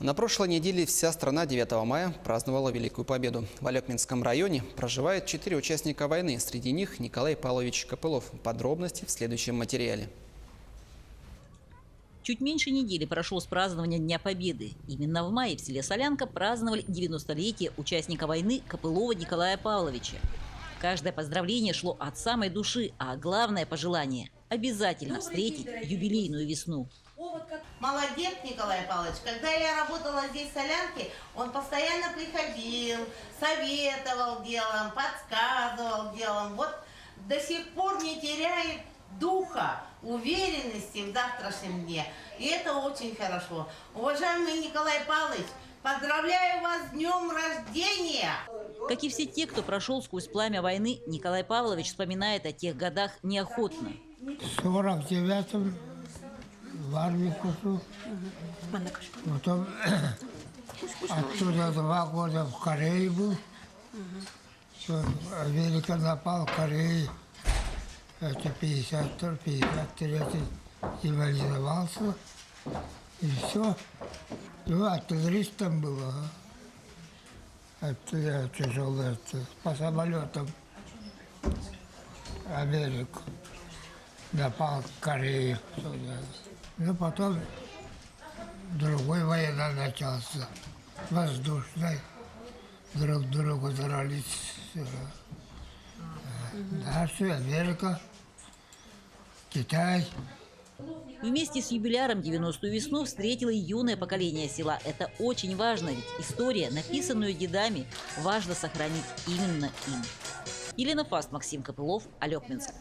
На прошлой неделе вся страна 9 мая праздновала Великую Победу. В Алекминском районе проживает 4 участника войны. Среди них Николай Павлович Копылов. Подробности в следующем материале. Чуть меньше недели прошло с празднования Дня Победы. Именно в мае в селе Солянка праздновали 90-летие участника войны Копылова Николая Павловича. Каждое поздравление шло от самой души, а главное пожелание – обязательно встретить юбилейную весну. Молодец, Николай Павлович. Когда я работала здесь в Солянке, он постоянно приходил, советовал делом, подсказывал делом. Вот до сих пор не теряет духа, уверенности в завтрашнем дне. И это очень хорошо. Уважаемый Николай Павлович, поздравляю вас с днем рождения! Как и все те, кто прошел сквозь пламя войны, Николай Павлович вспоминает о тех годах неохотно. В 49-м в армию пошел. Потом оттуда 2 года в Корее был. Америка напал в Корее. Это 52-53 инвалидовался. И все. Ну, артиллеристом было. Это тяжелое. По самолетам Америку. Напал в Корею. Ну, потом другой война начался. Воздушной. Друг другу дрались. Дальше Америка, Китай. Вместе с юбиляром 90-ю весну встретило и юное поколение села. Это очень важно, ведь история, написанную дедами, важно сохранить именно им. Елена Фаст, Максим Копылов, Алекминск.